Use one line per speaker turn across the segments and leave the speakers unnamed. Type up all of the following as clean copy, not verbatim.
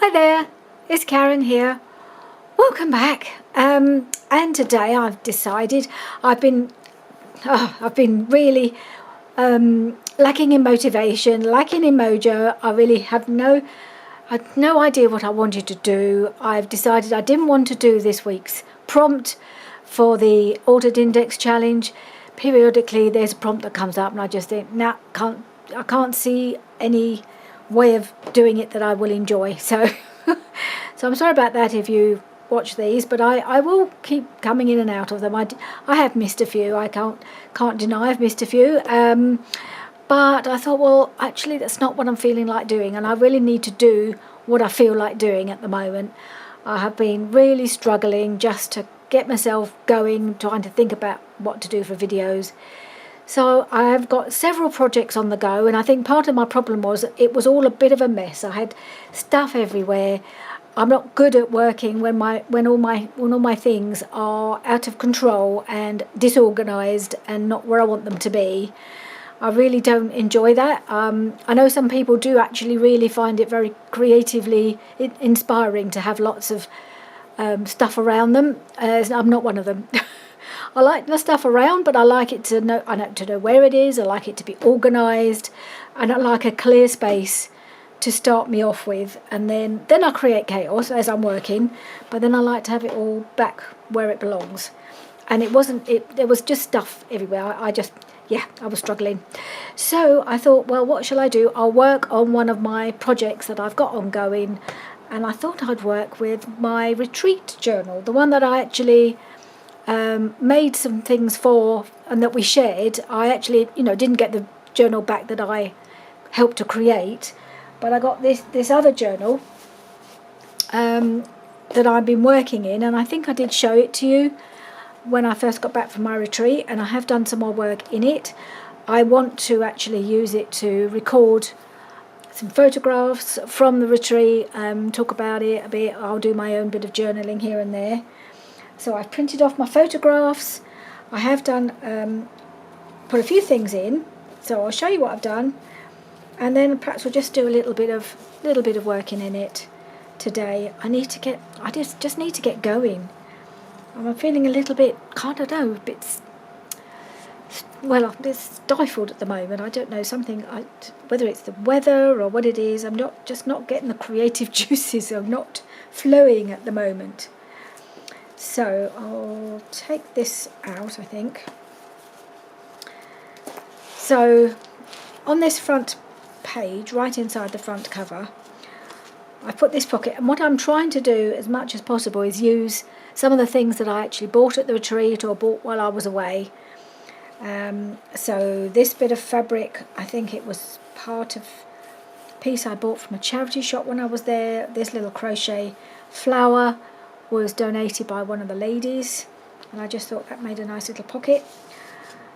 Hi there, it's Karen here. Welcome back. And today I've decided I've been really lacking in motivation, lacking in mojo. I really have no idea what I wanted to do. I've decided I didn't want to do this week's prompt for the Altered Index Challenge. Periodically there's a prompt that comes up and I just think, nah, I can't see any way of doing it that I will enjoy. So I'm sorry about that if you watch these, but I will keep coming in and out of them. I have missed a few. I can't deny I've missed a few. But I thought, well, actually that's not what I'm feeling like doing, and I really need to do what I feel like doing at the moment. I have been really struggling just to get myself going, trying to think about what to do for videos. So I have got several projects on the go, and I think part of my problem was it was all a bit of a mess. I had stuff everywhere. I'm not good at working when all my things are out of control and disorganized and not where I want them to be. I really don't enjoy that. I know some people do actually really find it very creatively inspiring to have lots of stuff around them. I'm not one of them. I like the stuff around, but I like it to know. I like to know where it is. I like it to be organised, and I like a clear space to start me off with. And then I create chaos as I'm working, but then I like to have it all back where it belongs. And it wasn't. There was just stuff everywhere. I was struggling. So I thought, well, what shall I do? I'll work on one of my projects that I've got ongoing, and I thought I'd work with my retreat journal, the one that I actually made some things for and that we shared. I actually didn't get the journal back that I helped to create, but I got this other journal that I've been working in, and I think I did show it to you when I first got back from my retreat, and I have done some more work in it. I want to actually use it to record some photographs from the retreat, talk about it a bit. I'll do my own bit of journaling here and there. So I've printed off my photographs. I have done put a few things in, so I'll show you what I've done, and then perhaps we'll just do a little bit of working in it today. I just need to get going. I'm feeling a little bit, a bit stifled at the moment. I don't know, whether it's the weather or what it is. I'm not getting the creative juices are not flowing at the moment. So I'll take this out, I think. So on this front page, right inside the front cover, I put this pocket, and what I'm trying to do as much as possible is use some of the things that I actually bought at the retreat or bought while I was away. So this bit of fabric, I think it was part of a piece I bought from a charity shop when I was there. This little crochet flower was donated by one of the ladies, and I just thought that made a nice little pocket.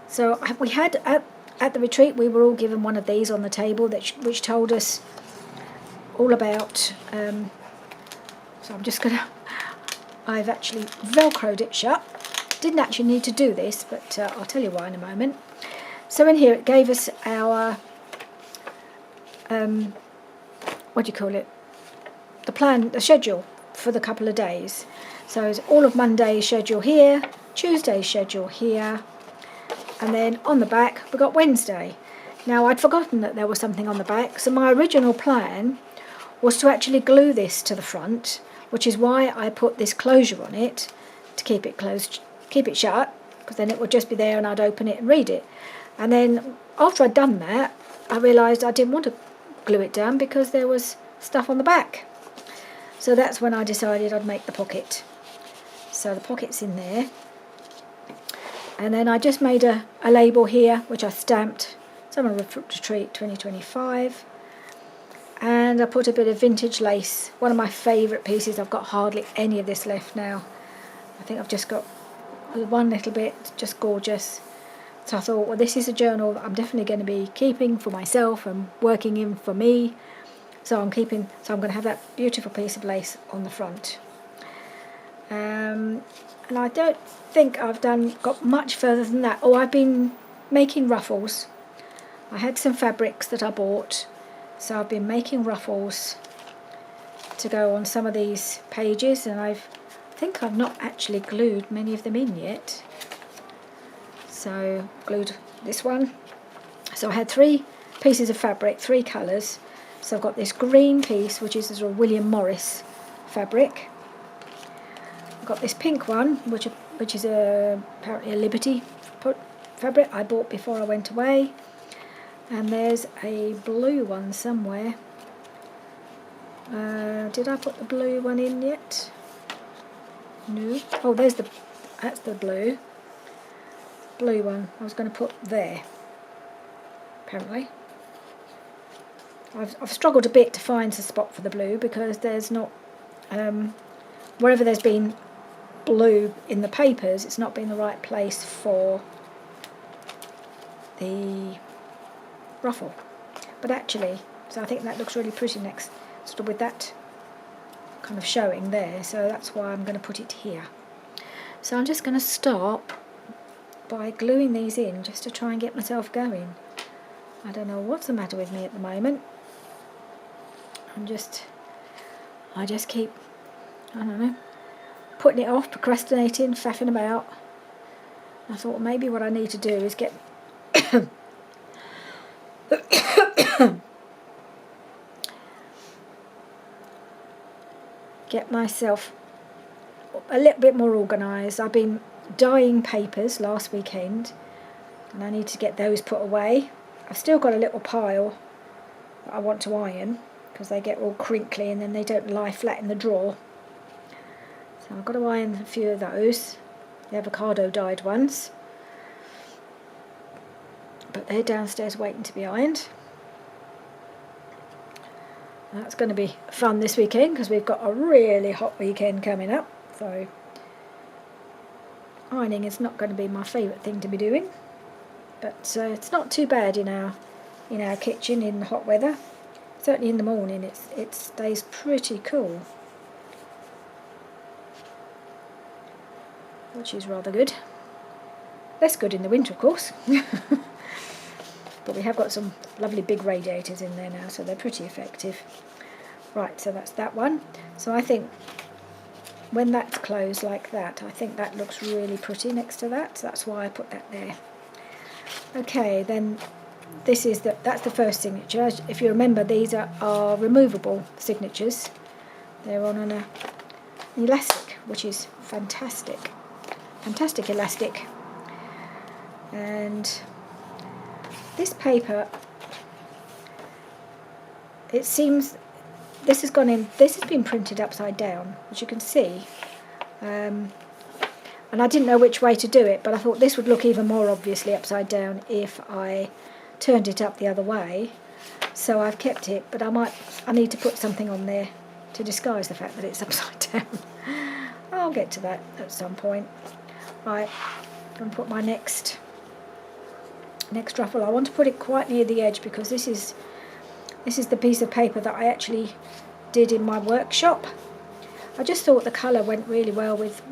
So we had at the retreat, we were all given one of these on the table which told us all about. So I've actually velcroed it shut. Didn't actually need to do this, but I'll tell you why in a moment. So in here it gave us our the plan, the schedule for the couple of days. So it's all of Monday's schedule here, Tuesday's schedule here, and then on the back we got Wednesday. Now I'd forgotten that there was something on the back, so my original plan was to actually glue this to the front, which is why I put this closure on it to keep it closed, keep it shut, because then it would just be there and I'd open it and read it. And then after I'd done that, I realised I didn't want to glue it down because there was stuff on the back. So that's when I decided I'd make the pocket. So the pocket's in there. And then I just made a label here, which I stamped Summer Retreat 2025. And I put a bit of vintage lace, one of my favourite pieces. I've got hardly any of this left now. I think I've just got one little bit, just gorgeous. So I thought, well, this is a journal that I'm definitely going to be keeping for myself and working in for me. So I'm going to have that beautiful piece of lace on the front. And I don't think I've got much further than that. Oh, I've been making ruffles. I had some fabrics that I bought, so I've been making ruffles to go on some of these pages, and I think I've not actually glued many of them in yet. So glued this one. So I had 3 pieces of fabric, 3 colours. So I've got this green piece, which is a sort of William Morris fabric. I've got this pink one, which is apparently a Liberty fabric I bought before I went away. And there's a blue one somewhere. Did I put the blue one in yet? No. Oh, that's the blue one I was going to put there, apparently. I've struggled a bit to find a spot for the blue, because there's not, wherever there's been blue in the papers, it's not been the right place for the ruffle. But actually, so I think that looks really pretty next, sort of with that kind of showing there, so that's why I'm going to put it here. So I'm just going to start by gluing these in, just to try and get myself going. I don't know what's the matter with me at the moment. I just keep, I don't know, putting it off, procrastinating, faffing about. I thought maybe what I need to do is get get myself a little bit more organised. I've been dyeing papers last weekend, and I need to get those put away. I've still got a little pile that I want to iron, because they get all crinkly and then they don't lie flat in the drawer. So I've got to iron a few of those, the avocado dyed ones. But they're downstairs waiting to be ironed. That's going to be fun this weekend, because we've got a really hot weekend coming up. So ironing is not going to be my favourite thing to be doing. But it's not too bad in our kitchen in the hot weather. Certainly in the morning it stays pretty cool, which is rather good. Less good in the winter, of course. But we have got some lovely big radiators in there now, so they're pretty effective. Right, so that's that one. So I think when that's closed like that, I think that looks really pretty next to that. So that's why I put that there. Okay, then that's the first signature. If you remember, these are removable signatures. They're on an elastic, which is fantastic. Fantastic elastic. And this paper, it seems this has been printed upside down, as you can see. And I didn't know which way to do it, but I thought this would look even more obviously upside down if I turned it up the other way. So I've kept it, but I need to put something on there to disguise the fact that it's upside down. I'll get to that at some point. Right, I'm going to put my next ruffle. I want to put it quite near the edge, because this is the piece of paper that I actually did in my workshop. I just thought the colour went really well with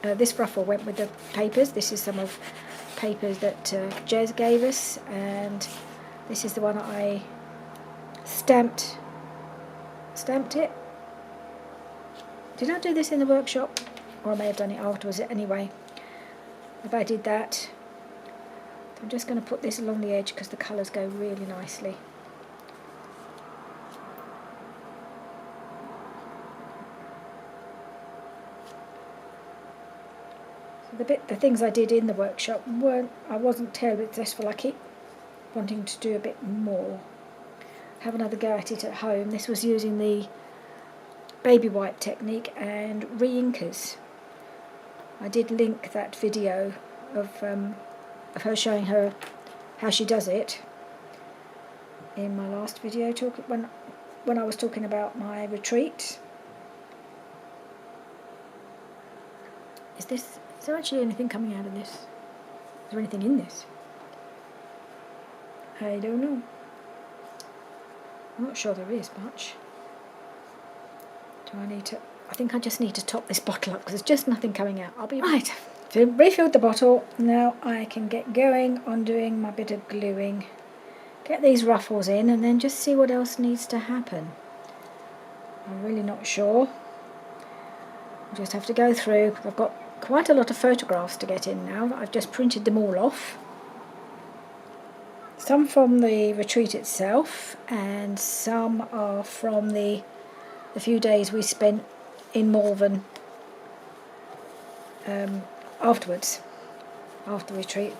this ruffle went with the papers. This is some of papers that Jez gave us, and this is the one I stamped it. Did I do this in the workshop? Or I may have done it afterwards. Anyway, if I did that, I'm just going to put this along the edge, because the colours go really nicely. The things I did in the workshop I wasn't terribly successful. I keep wanting to do a bit more. Have another go at it at home. This was using the baby wipe technique and re-inkers. I did link that video of her showing her how she does it in my last video when I was talking about my retreat. Is there actually anything coming out of this? Is there anything in this? I don't know. I'm not sure there is much. I think I just need to top this bottle up, because there's just nothing coming out. I'll be right. So refilled the bottle. Now I can get going on doing my bit of gluing. Get these ruffles in, and then just see what else needs to happen. I'm really not sure. I just have to go through, because I've got quite a lot of photographs to get in now. I've just printed them all off. Some from the retreat itself, and some are from the few days we spent in Malvern afterwards, after the retreat.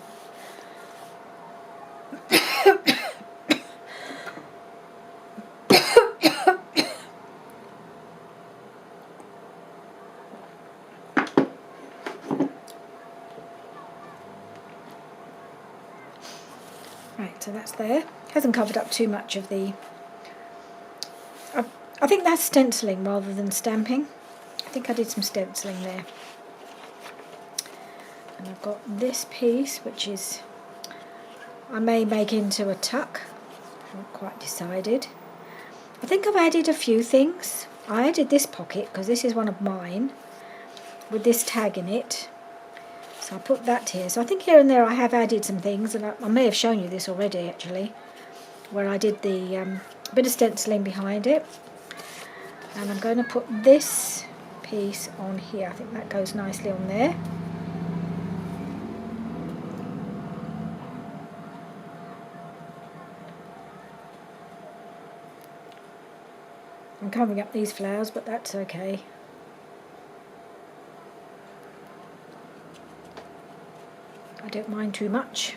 Right, so that's there. Hasn't covered up too much of the... I think that's stenciling rather than stamping. I think I did some stenciling there. And I've got this piece, which is... I may make into a tuck. I haven't quite decided. I think I've added a few things. I added this pocket, because this is one of mine, with this tag in it. So I put that here. So I think here and there I have added some things, and I may have shown you this already actually, where I did the bit of stenciling behind it. And I'm going to put this piece on here. I think that goes nicely on there. I'm covering up these flowers, but that's okay. I don't mind too much.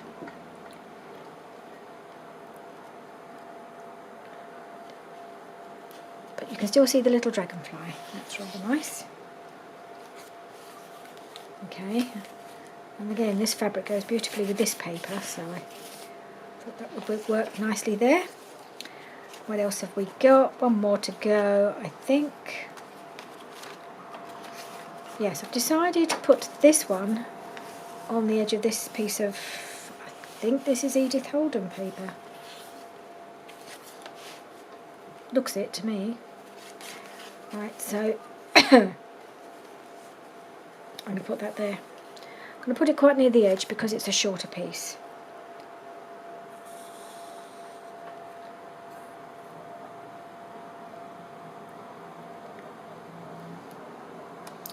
But you can still see the little dragonfly. That's rather nice. Okay. And again, this fabric goes beautifully with this paper, so I thought that would work nicely there. What else have we got? One more to go, I think. Yes, I've decided to put this one on the edge of this piece of, I think this is Edith Holden paper. Looks it to me. Right, so I'm going to put that there. I'm going to put it quite near the edge because it's a shorter piece.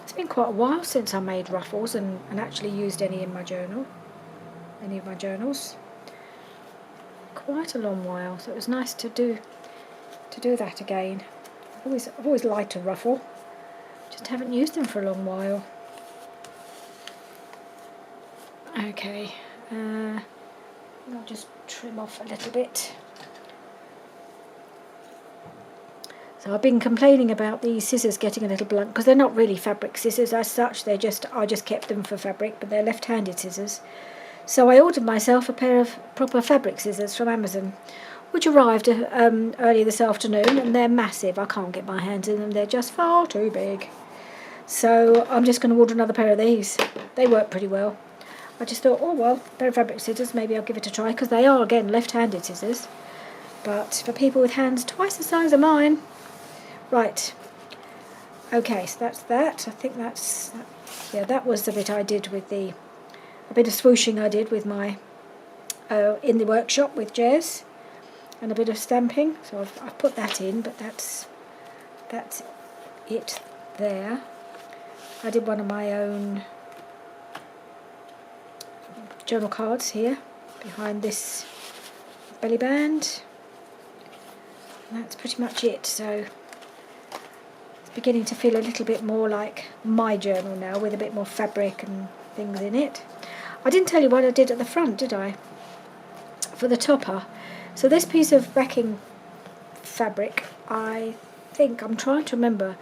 It's been quite a while since I made ruffles and actually used any in my journal, any of my journals. Quite a long while, so it was nice to do that again. I've always liked a ruffle, just haven't used them for a long while. Okay, I'll just trim off a little bit. So I've been complaining about these scissors getting a little blunt because they're not really fabric scissors as such. I just kept them for fabric, but they're left-handed scissors. So I ordered myself a pair of proper fabric scissors from Amazon, which arrived earlier this afternoon, and they're massive. I can't get my hands in them. They're just far too big. So I'm just going to order another pair of these. They work pretty well. I just thought, oh well, a pair of fabric scissors, maybe I'll give it a try, because they are, again, left-handed scissors. But for people with hands twice the size of mine. Right. Okay, so that's that. I think that's... Yeah, that was the bit I did with a bit of swooshing I did with my... in the workshop with Jez. And a bit of stamping. So I've put that in, but that's it there. I did one of my own journal cards here behind this belly band. And that's pretty much it. So it's beginning to feel a little bit more like my journal now, with a bit more fabric and things in it. I didn't tell you what I did at the front, did I? For the topper. So this piece of backing fabric, I think, I'm trying to remember,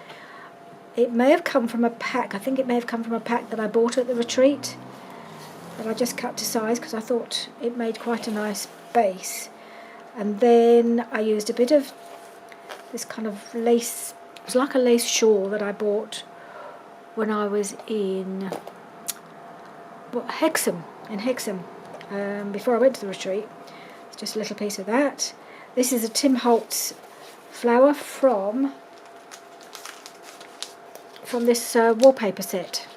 it may have come from a pack. I think it may have come from a pack that I bought at the retreat, that I just cut to size because I thought it made quite a nice base. And then I used a bit of this kind of lace, it was like a lace shawl that I bought when I was in Hexham, before I went to the retreat. It's just a little piece of that. This is a Tim Holtz flower from this wallpaper set,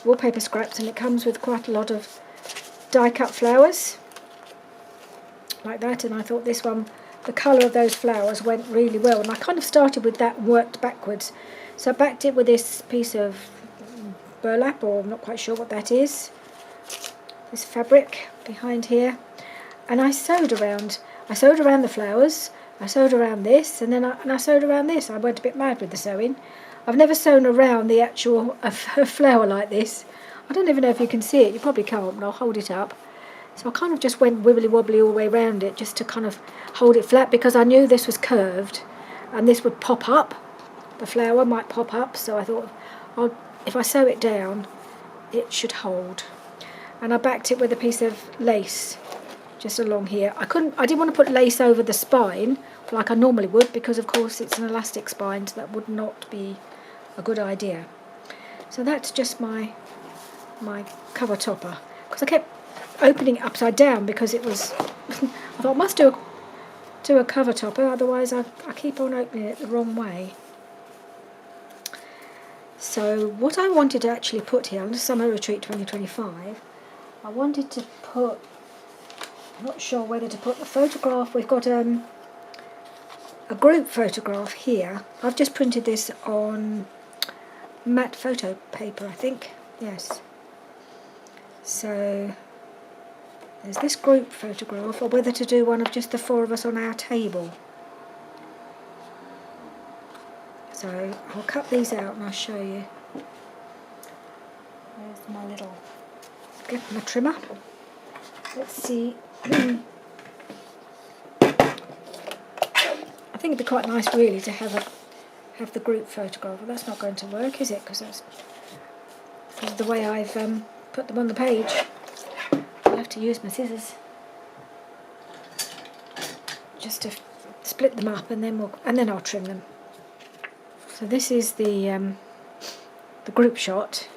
wallpaper scraps, and it comes with quite a lot of die cut flowers like that, and I thought this one the colour of those flowers went really well, and I kind of started with that and worked backwards. So I backed it with this piece of burlap, or I'm not quite sure what that is, this fabric behind here, and I sewed around the flowers, I sewed around this, and then I sewed around this. I went a bit mad with the sewing. I've never sewn around the actual a flower like this. I don't even know if you can see it, you probably can't, but I'll hold it up. So I kind of just went wibbly wobbly all the way around it just to kind of hold it flat, because I knew this was curved and this would pop up. The flower might pop up, so I thought, if I sew it down, it should hold. And I backed it with a piece of lace just along here. I didn't want to put lace over the spine like I normally would, because of course it's an elastic spine, so that would not be a good idea. So that's just my cover topper, because I kept opening it upside down because it was I thought I must do a cover topper, otherwise I keep on opening it the wrong way. So what I wanted to actually put here under Summer Retreat 2025, I wanted to put, I'm not sure whether to put the photograph. We've got a group photograph here. I've just printed this on matte photo paper, I think. Yes. So there's this group photograph, or whether to do one of just the four of us on our table. So I'll cut these out and I'll show you. There's my little, get my trimmer. Let's see. I think it'd be quite nice really to have the group photograph. Well, that's not going to work, is it? Because of the way I've put them on the page. I'll have to use my scissors just to split them up, and then I'll trim them. So this is the group shot.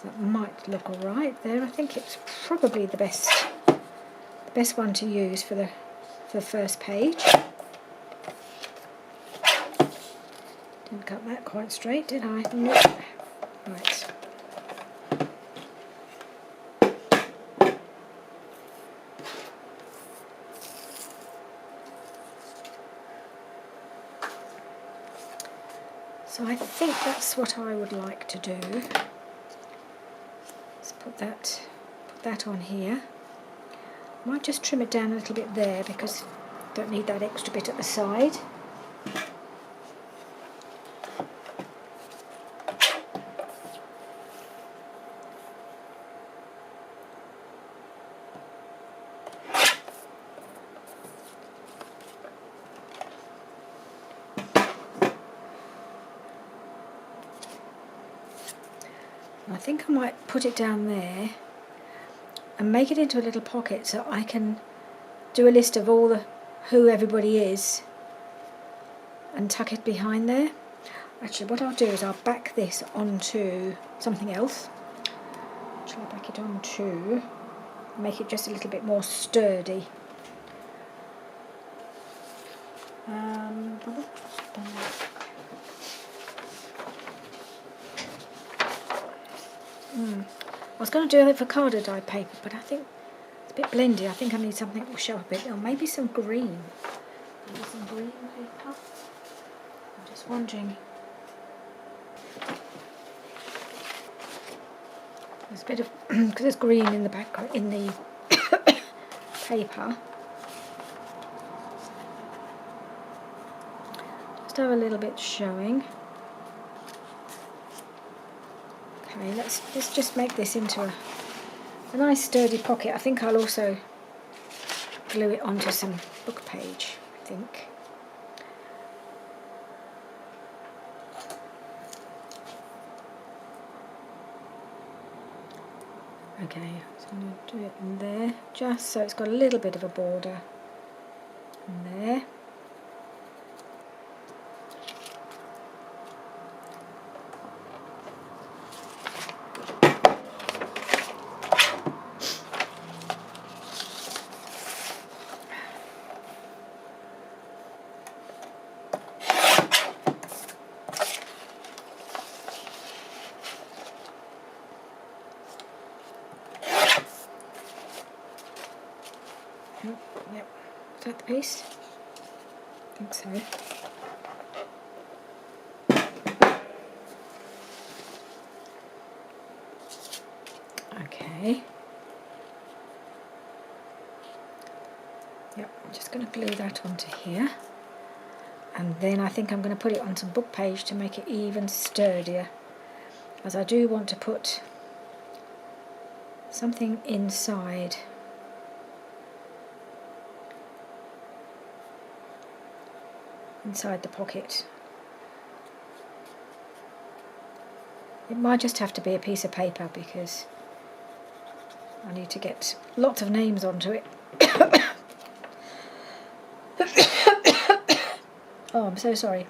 That might look alright there. I think it's probably the best one to use for the first page. Didn't cut that quite straight, did I? No. Right. So I think that's what I would like to do. Let's put that on here. Might just trim it down a little bit there, because I don't need that extra bit at the side. I think I might put it down there and make it into a little pocket, so I can do a list of who everybody is and tuck it behind there. Actually, what I'll do is I'll back this onto something else. Shall I back it onto, make it just a little bit more sturdy. I was going to do it for carded dyed paper, but I think it's a bit blendy. I think I need something that will show a bit, or maybe some green. Maybe some green paper. I'm just wondering. There's a bit of, because there's green in the background, in the paper. Just have a little bit showing. Okay, let's just make this into a nice sturdy pocket. I think I'll also glue it onto some book page, I think. Okay, so I'm going to do it in there, just so it's got a little bit of a border in there. Yep. that the piece? I think so. Okay. Yep, I'm just going to glue that onto here. And then I think I'm going to put it on some book page to make it even sturdier, as I do want to put something inside. Inside the pocket. It might just have to be a piece of paper because I need to get lots of names onto it. Oh, I'm so sorry.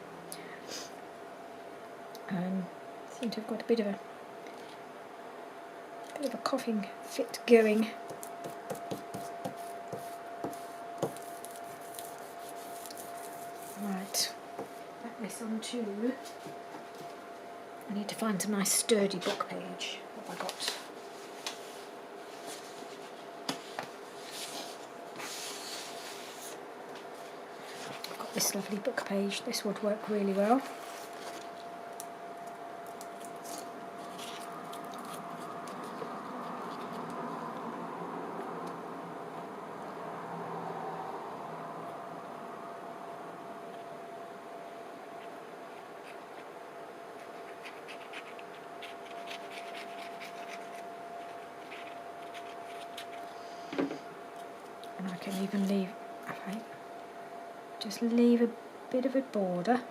I seem to have got a bit of a coughing fit going. Right, back this on too. I need to find some nice sturdy book page. What have I got? I've got this lovely book page. This would work really well. And I can even leave, okay, just leave a bit of a border.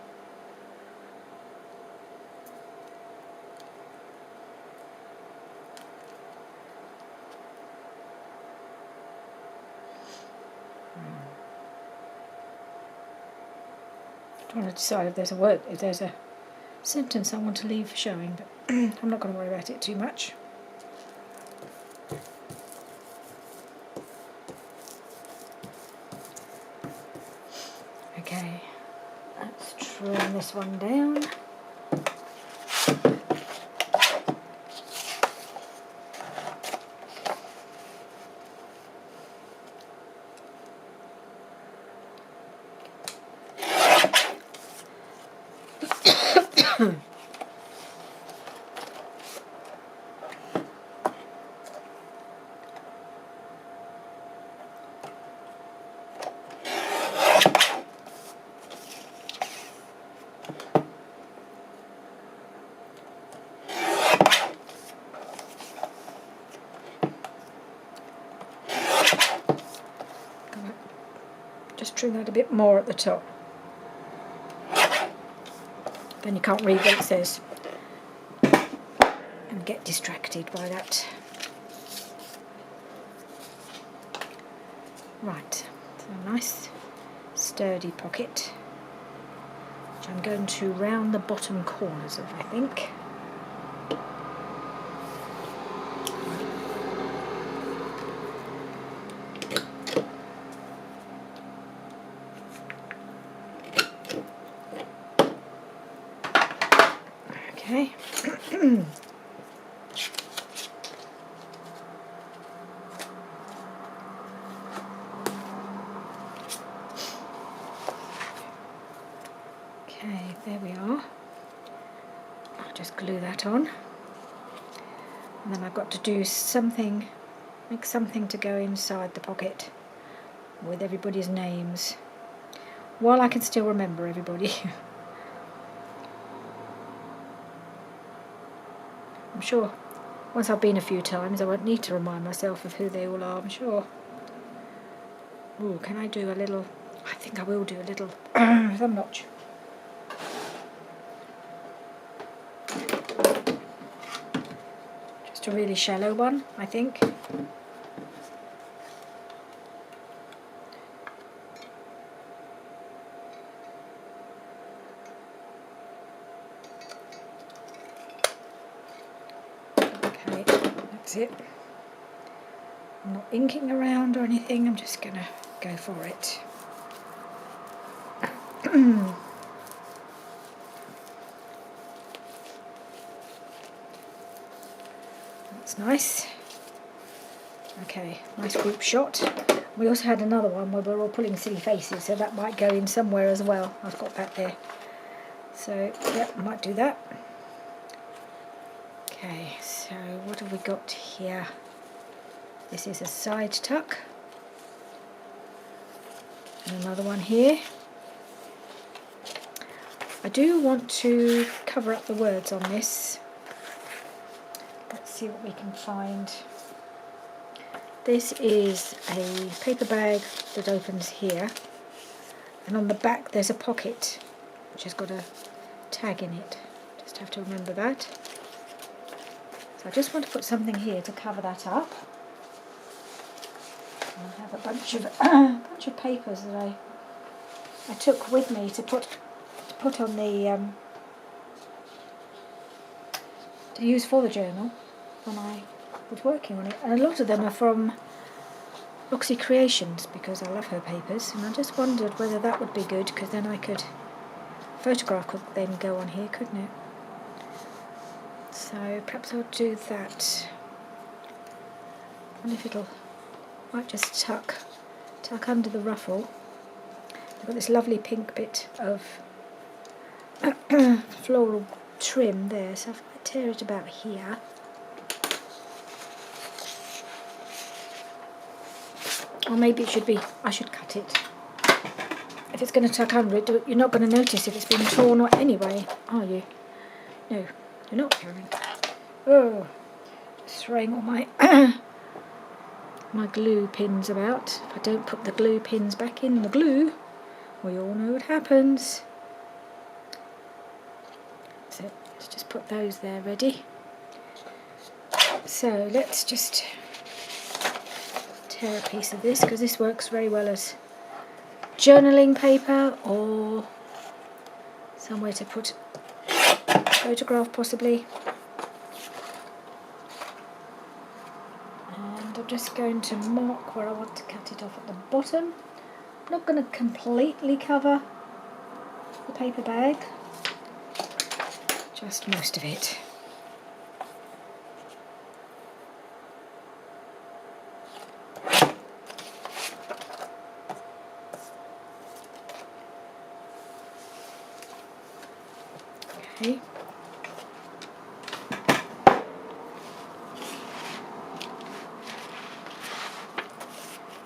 I'm trying to decide if there's a word, if there's a sentence I want to leave for showing, but I'm not going to worry about it too much. Okay, let's trim this one down. Just trim that a bit more at the top. Then you can't read what it says and get distracted by that. Right, so a nice sturdy pocket, which I'm going to round the bottom corners of, I think. Okay. Okay, there we are. I'll just glue that on. And then I've got to do something, make something to go inside the pocket with everybody's names, while I can still remember everybody. I'm sure once I've been a few times I won't need to remind myself of who they all are, I'm sure. Ooh, can I do a little, I think I will do a little thumb notch. Just a really shallow one, I think. Okay, that's it. I'm not inking around or anything, I'm just going to go for it. That's nice. Okay, nice group shot. We also had another one where we're all pulling silly faces, so that might go in somewhere as well. I've got that there. So, yeah, I might do that. Okay, so what have we got here? This is a side tuck. And another one here. I do want to cover up the words on this. Let's see what we can find. This is a paper bag that opens here, and on the back there's a pocket which has got a tag in it. Just have to remember that. So I just want to put something here to cover that up. And I have a bunch of papers that I took with me to put on the to use for the journal when I was working on it, and a lot of them are from Roxy Creations because I love her papers, and I just wondered whether that would be good, because then I could photograph could then go on here, couldn't it? So perhaps I'll do that. I wonder if might just tuck under the ruffle. I've got this lovely pink bit of floral trim there, so if I tear it about here. Or maybe it should be, I should cut it. If it's going to tuck under it, you're not going to notice if it's been torn or anyway, are you? No, you're not, Karen. Oh, just throwing all my my glue pins about. If I don't put the glue pins back in the glue, we all know what happens. So let's just put those there ready. So let's just tear a piece of this, because this works very well as journaling paper or somewhere to put a photograph possibly. And I'm just going to mark where I want to cut it off at the bottom. I'm not going to completely cover the paper bag, just most of it. Okay.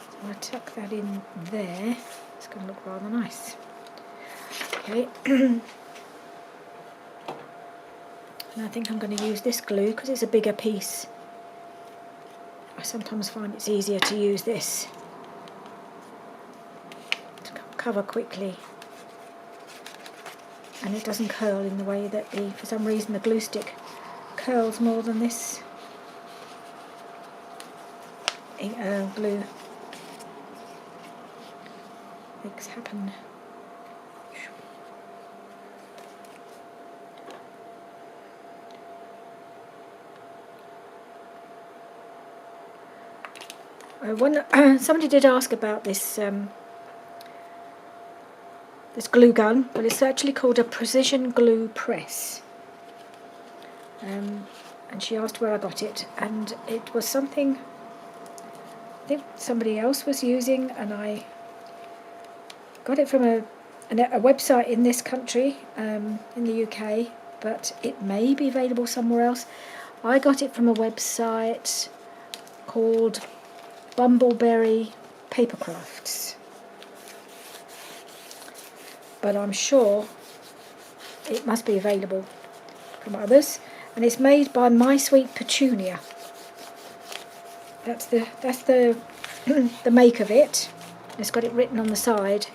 So I tuck that in there. It's going to look rather nice. Okay. And I think I'm going to use this glue because it's a bigger piece. I sometimes find it's easier to use this to cover quickly, and it doesn't curl in the way that for some reason the glue stick curls more than this glue makes happen. Somebody did ask about this this glue gun. Well, it's actually called a precision glue press, and she asked where I got it, and it was something I think somebody else was using, and I got it from a website in this country, in the UK, but it may be available somewhere else. I got it from a website called Bumbleberry Papercrafts, but I'm sure it must be available from others, and it's made by My Sweet Petunia. That's the the make of it. It's got it written on the side,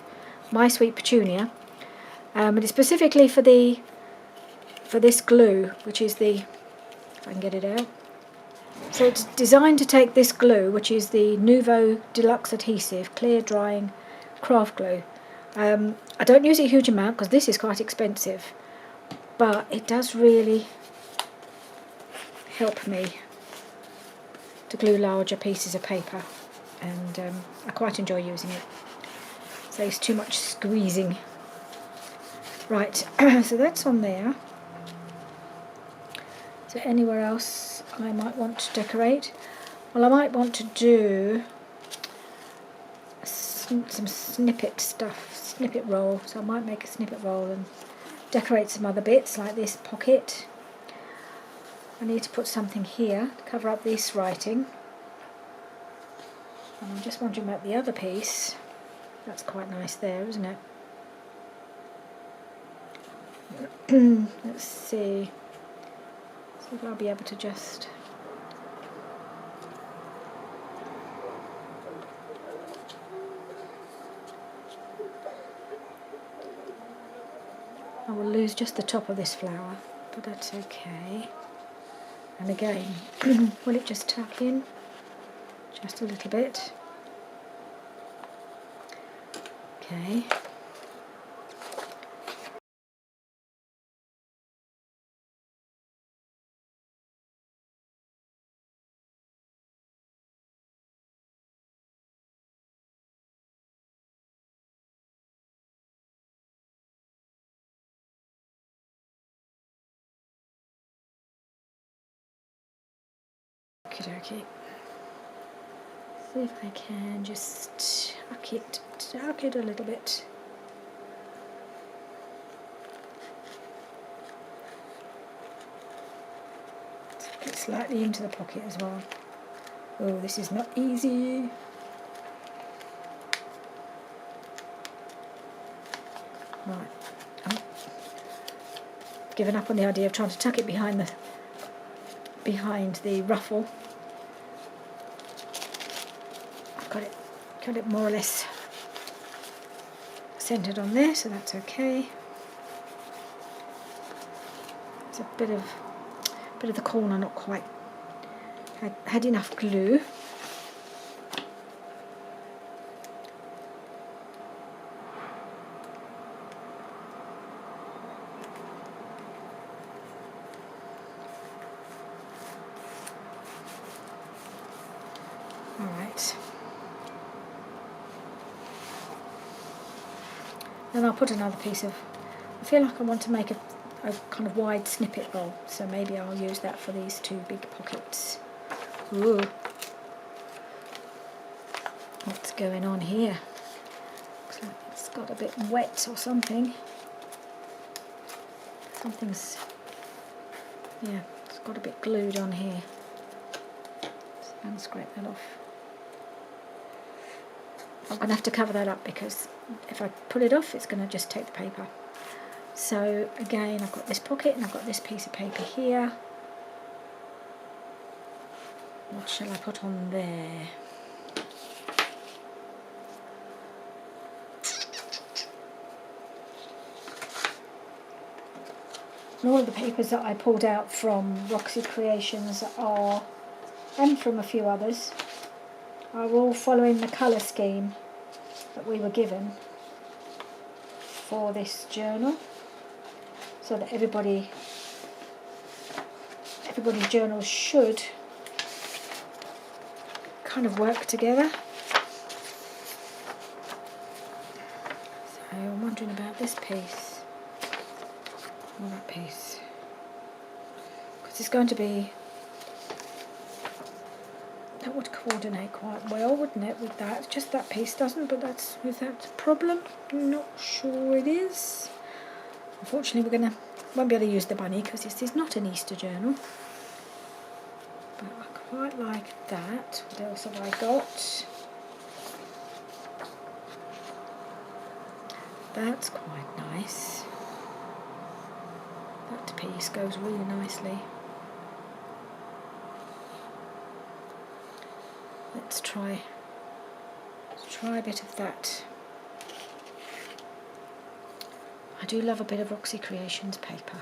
My Sweet Petunia, but it's specifically for this glue, which is the, if I can get it out. So it's designed to take this glue, which is the Nuvo Deluxe Adhesive Clear Drying Craft Glue. I don't use it a huge amount because this is quite expensive, but it does really help me to glue larger pieces of paper, and I quite enjoy using it. Saves too much squeezing. Right, so that's on there. Is there anywhere else I might want to decorate? Well, I might want to do some snippet roll, so I might make a snippet roll and decorate some other bits like this pocket. I need to put something here to cover up this writing, and I'm just wondering about the other piece. That's quite nice there, isn't it? Let's see if I'll be able to just I will lose just the top of this flower, but that's okay. And again, will it just tuck in just a little bit? Okay. Okay. See if I can just tuck it a little bit. Get slightly into the pocket as well. Oh, this is not easy. Right, I'm giving up on the idea of trying to tuck it behind the ruffle. I've got it more or less centered on there, so that's okay. It's a bit of the corner not quite had enough glue. All right. Then I'll put another piece of, I feel like I want to make a kind of wide snippet roll, so maybe I'll use that for these two big pockets. Ooh. What's going on here? Looks like it's got a bit wet or something. Something's, yeah, it's got a bit glued on here. So I'm going to scrape that off. I'm going to have to cover that up because if I pull it off, it's going to just take the paper. So again, I've got this pocket and I've got this piece of paper here. What shall I put on there? And all of the papers that I pulled out from Roxy Creations are, and from a few others, are all following the colour scheme that we were given for this journal, so that everybody's journals should kind of work together. So I'm wondering about this piece, or that piece, because it's going to be, that would coordinate quite well, wouldn't it, with that? Just that piece doesn't, but is that a problem? Not sure it is. Unfortunately, won't be able to use the bunny because this is not an Easter journal. But I quite like that. What else have I got? That's quite nice. That piece goes really nicely. Let's try a bit of that. I do love a bit of Roxy Creations paper.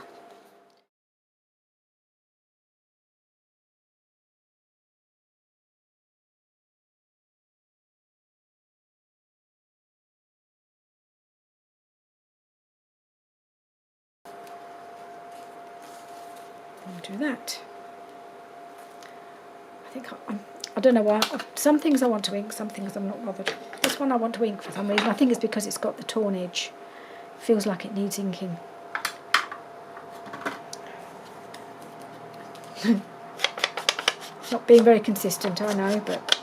I'll do that. I think I don't know why. Some things I want to ink, some things I'm not bothered. This one I want to ink for some reason. I think it's because it's got the torn edge. It feels like it needs inking. It's not being very consistent, I know, but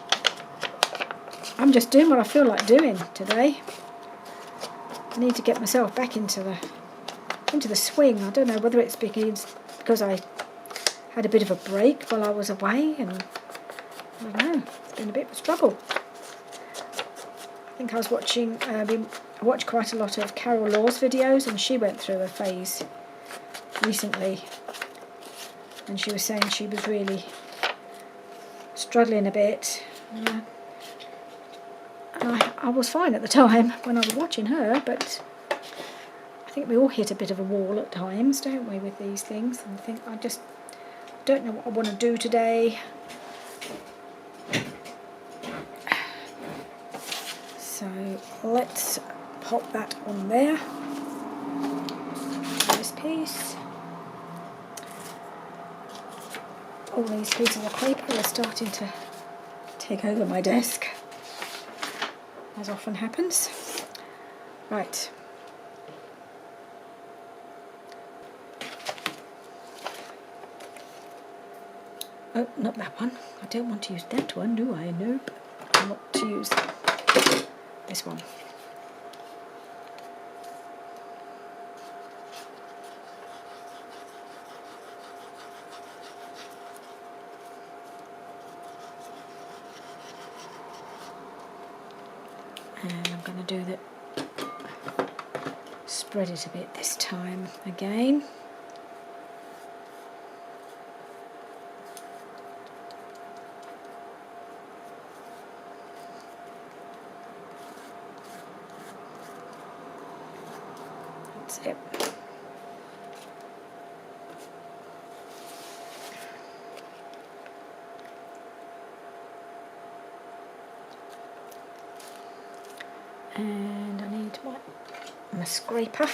I'm just doing what I feel like doing today. I need to get myself back into the swing. I don't know whether it's because I had a bit of a break while I was away, and I don't know, it's been a bit of a struggle. I think I was watching, I watched quite a lot of Carol Law's videos, and she went through a phase recently, and she was saying she was really struggling a bit. And I was fine at the time when I was watching her, but I think we all hit a bit of a wall at times, don't we, with these things, and I think I just don't know what I want to do today. So let's pop that on there. This piece. All these pieces of paper are starting to take over my desk, as often happens. Right. Oh, not that one. I don't want to use that one, do I? Nope. I want to use this one. And I'm going to do the spread it a bit this time again. That's it. And I need my scraper.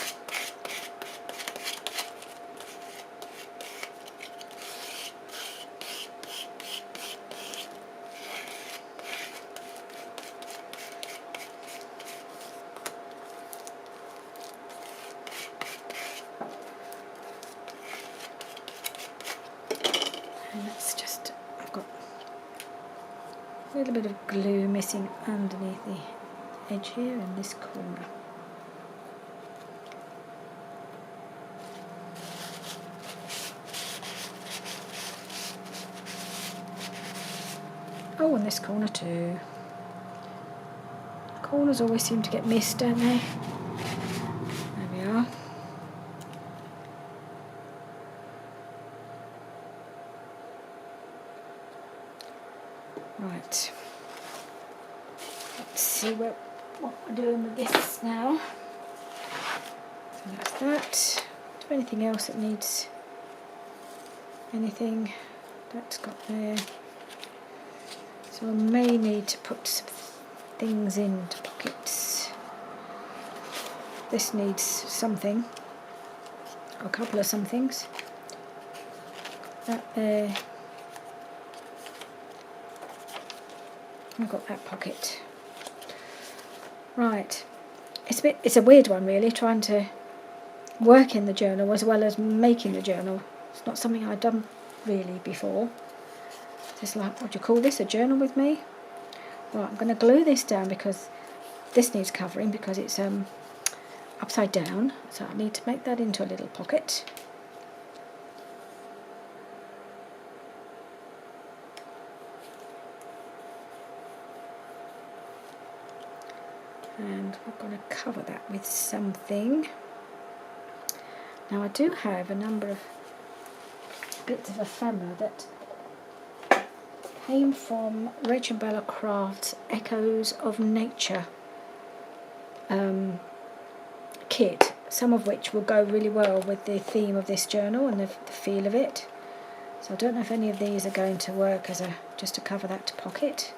And that's just, I've got a little bit of glue missing underneath the edge here in this corner. Oh, and this corner too. Corners always seem to get missed, don't they? There we are. Right. Let's see what we're doing with this now. So that's that. Is there anything else that needs anything? That's got there. So I may need to put some things into pockets. This needs something, or a couple of somethings. That there. I've got that pocket. Right. It's a weird one really, trying to work in the journal as well as making the journal. It's not something I've done really before. It's like, what do you call this, a journal with me? Right, I'm going to glue this down because this needs covering because it's upside down, so I need to make that into a little pocket. And we're going to cover that with something. Now I do have a number of bits of ephemera that came from Rachel Bella Craft's Echoes of Nature kit, some of which will go really well with the theme of this journal and the feel of it. So I don't know if any of these are going to work as just to cover that pocket.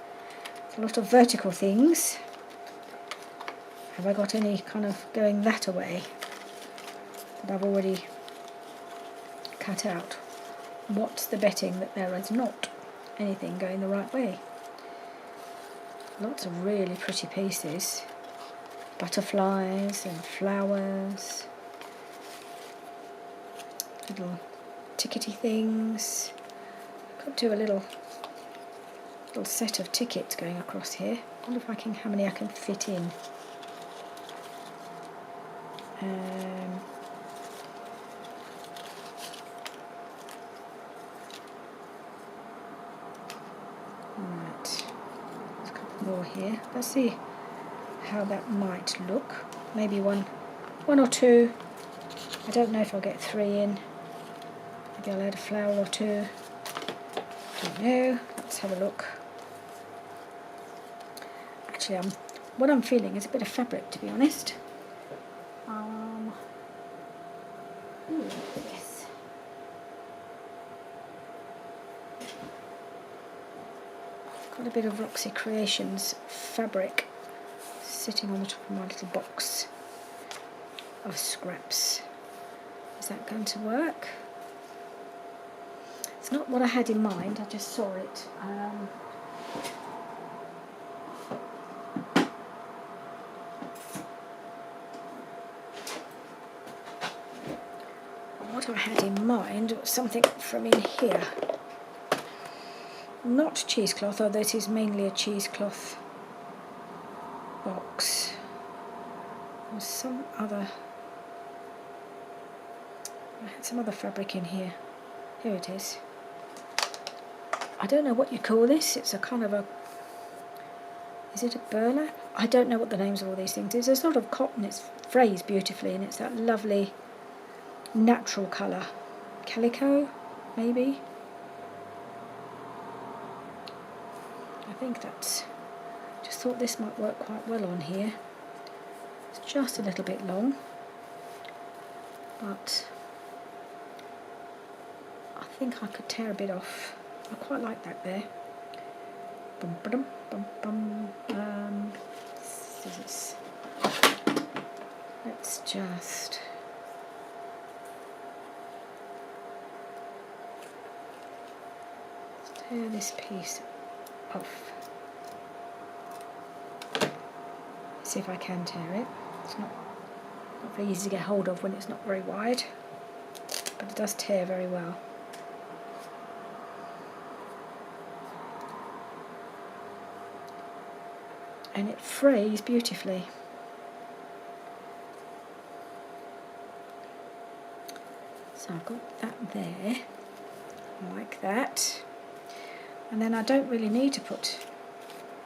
It's a lot of vertical things. Have I got any kind of going that away that I've already cut out? What's the betting that there is not anything going the right way? Lots of really pretty pieces. Butterflies and flowers. Little tickety things. I could do a little little set of tickets going across here. I wonder if I can, how many I can fit in. Right, there's a couple more here. Let's see how that might look. Maybe one or two. I don't know if I'll get 3 in. Maybe I'll add a flower or 2. Don't know. Let's have a look. Actually, what I'm feeling is a bit of fabric, to be honest. Ooh, yes. Got a bit of Roxy Creations fabric sitting on the top of my little box of scraps. Is that going to work? It's not what I had in mind, I just saw it. What I had in mind was something from in here. Not cheesecloth, although this is mainly a cheesecloth box. There was some other... I had some other fabric in here. Here it is. I don't know what you call this. It's a kind of a... Is it a burlap? I don't know what the names of all these things is. There's a sort of cotton. It's phrased beautifully, and it's that lovely natural colour. Calico, maybe? I think that's... Just thought this might work quite well on here. It's just a little bit long, but I think I could tear a bit off. I quite like that there. Bum, ba-dum, bum, bum. Scissors. Let's just... tear this piece off. See if I can tear it. It's not very easy to get hold of when it's not very wide, but it does tear very well. And it frays beautifully. So I've got that there, like that. And then I don't really need to put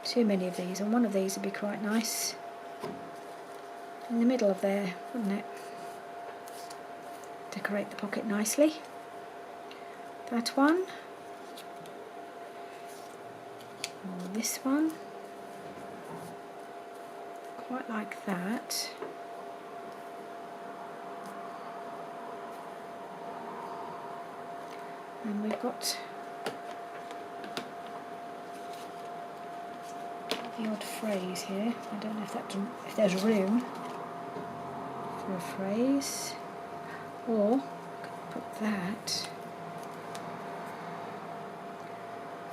too many of these, and one of these would be quite nice in the middle of there, wouldn't it? Decorate the pocket nicely. That one. Or this one. Quite like that. And we've got the odd phrase here. I don't know if there's room for a phrase, or I could put that.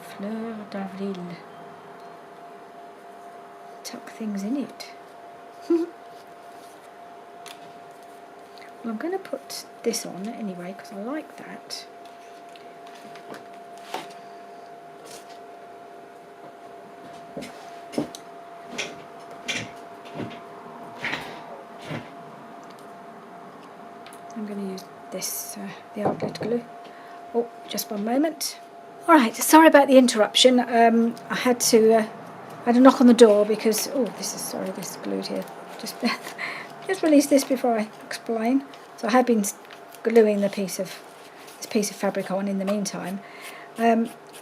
Fleur d'avril. Tuck things in it. Well, I'm going to put this on anyway because I like that. I'm going to use this, the outlet glue. Oh, just one moment. Alright, sorry about the interruption. I had a knock on the door because, oh, this is glued here. Just release this before I explain. So I have been gluing this piece of fabric on in the meantime.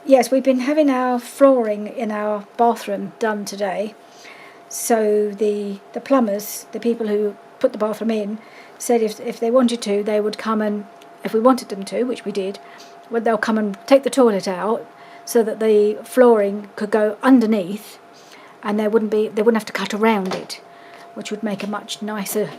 Yes, we've been having our flooring in our bathroom done today. So the plumbers, the people who put the bathroom in, said if they wanted to, they would come, and if we wanted them to, which we did, they'll come and take the toilet out so that the flooring could go underneath, and they wouldn't have to cut around it, which would make a much nicer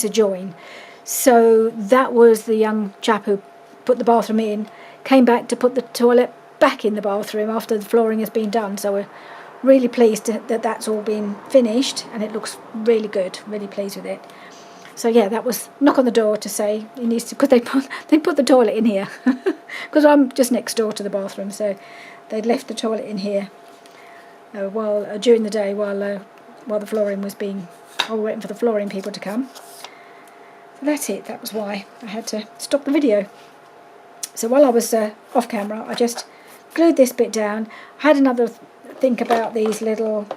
join. So that was the young chap who put the bathroom in, came back to put the toilet back in the bathroom after the flooring has been done. So we're really pleased that that's all been finished, and it looks really good. Really pleased with it. So yeah, that was knock on the door to say he needs to, because they put the toilet in here because I'm just next door to the bathroom, so they'd left the toilet in here. while during the day while the flooring was while we were waiting for the flooring people to come. So that's it. That was why I had to stop the video. So while I was off camera, I just glued this bit down. I had another think about these little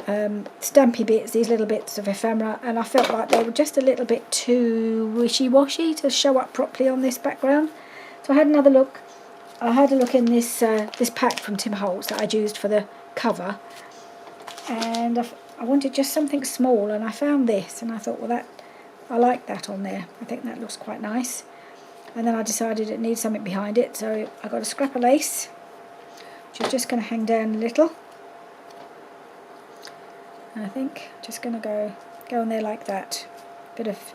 stampy bits, these little bits of ephemera, and I felt like they were just a little bit too wishy-washy to show up properly on this background. So I had another look. I had a look in this this pack from Tim Holtz that I'd used for the cover, and I wanted just something small, and I found this, and I thought, well, I like that on there. I think that looks quite nice. And then I decided it needs something behind it, so I got a scrap of lace, which is just going to hang down a little. And I think just going to go on there like that. Bit of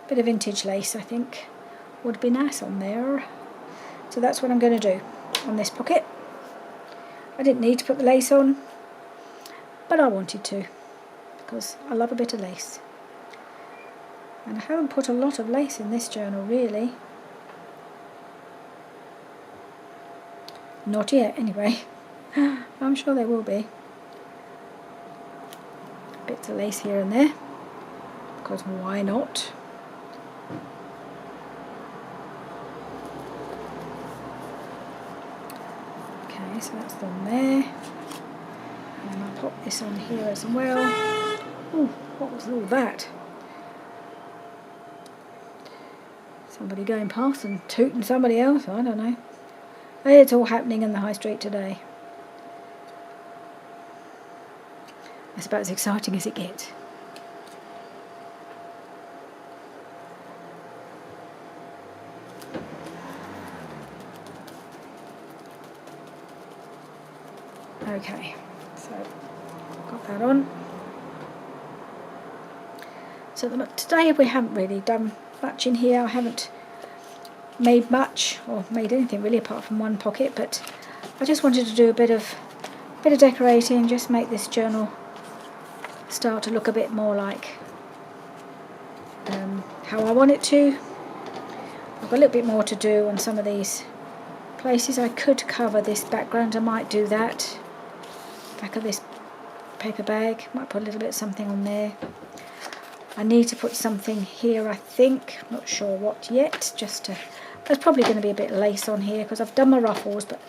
vintage lace, I think, would be nice on there. So that's what I'm going to do on this pocket. I didn't need to put the lace on, but I wanted to, because I love a bit of lace. And I haven't put a lot of lace in this journal, really. Not yet, anyway. I'm sure there will be. Bits of lace here and there, because why not? Okay, so that's on there. And I'll pop this on here as well. Oh, what was all that? Somebody going past and tooting somebody else, I don't know. It's all happening in the high street today. It's about as exciting as it gets. Okay, so got that on. So today we haven't really done much in here. I haven't made much or made anything really apart from one pocket, but I just wanted to do a bit of decorating, just make this journal start to look a bit more like how I want it to. I've got a little bit more to do on some of these places. I could cover this background, I might do that. Back of this paper bag, might put a little bit of something on there. I need to put something here, I think, not sure what yet, there's probably going to be a bit of lace on here because I've done my ruffles, but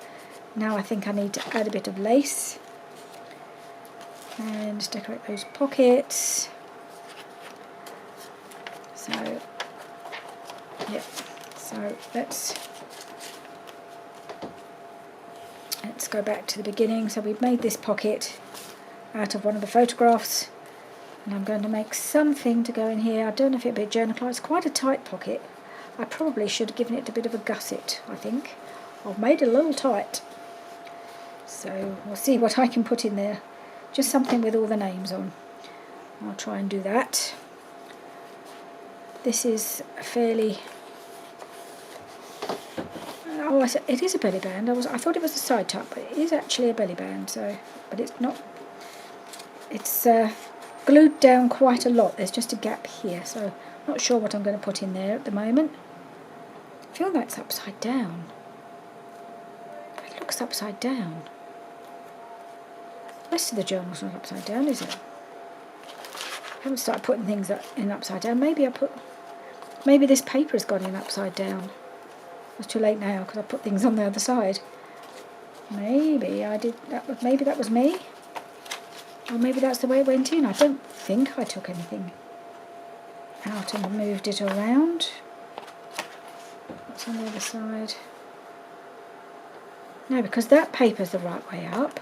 now I think I need to add a bit of lace and decorate those pockets. So yeah, so let's go back to the beginning. So we've made this pocket out of one of the photographs, and I'm going to make something to go in here. I don't know if it'll be a journal card. It's quite a tight pocket. I probably should have given it a bit of a gusset, I think. I've made it a little tight. So we'll see what I can put in there. Just something with all the names on. I'll try and do that. This is a fairly... Oh, it is a belly band. I thought it was a side tuck, but it is actually a belly band. So, but it's not... It's glued down quite a lot. There's just a gap here, so not sure what I'm going to put in there at the moment. I feel like it's upside down. It looks upside down. The rest of the journal's not upside down, is it? I haven't started putting things in upside down. Maybe this paper has gone in upside down. It's too late now because I put things on the other side. Maybe I did that. Maybe that was me. Or maybe that's the way it went in. I don't think I took anything out and moved it around. What's on the other side? No, because that paper's the right way up.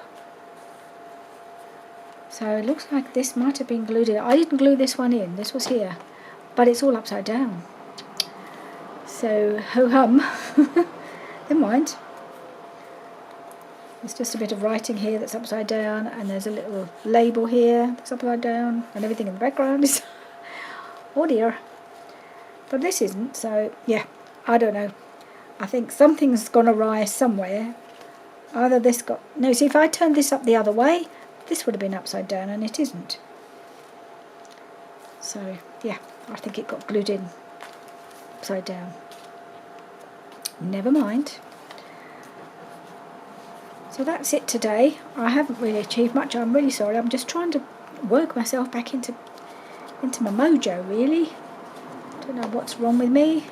So it looks like this might have been glued in. I didn't glue this one in. This was here. But it's all upside down. So, ho-hum. Never mind. There's just a bit of writing here that's upside down, and there's a little label here that's upside down, and everything in the background is... oh dear. But this isn't, so yeah, I don't know. I think something's gone awry somewhere. Either this got... No, see, if I turned this up the other way, this would have been upside down, and it isn't. So, yeah, I think it got glued in upside down. Never mind. So that's it today. I haven't really achieved much. I'm really sorry. I'm just trying to work myself back into my mojo, really. Don't know what's wrong with me,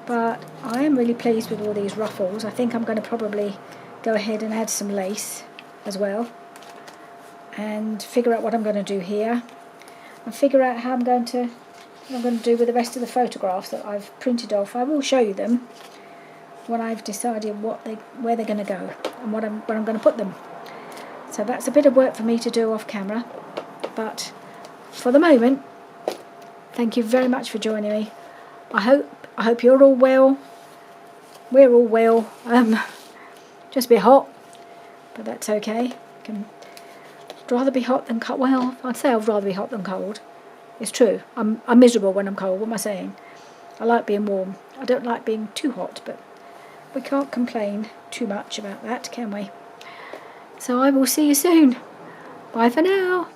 but I am really pleased with all these ruffles. I think I'm going to probably go ahead and add some lace as well, and figure out what I'm going to do here, and figure out how I'm going to do with the rest of the photographs that I've printed off. I will show you them when I've decided where they're going to go and where I'm going to put them. So that's a bit of work for me to do off camera, but for the moment, thank you very much for joining me. I hope you're all well. We're all well. Just a bit hot, but that's okay. I'd rather be hot than cold. Well, I'd say I'd rather be hot than cold. It's true. I'm miserable when I'm cold. What am I saying? I like being warm. I don't like being too hot, but we can't complain too much about that, can we? So I will see you soon. Bye for now.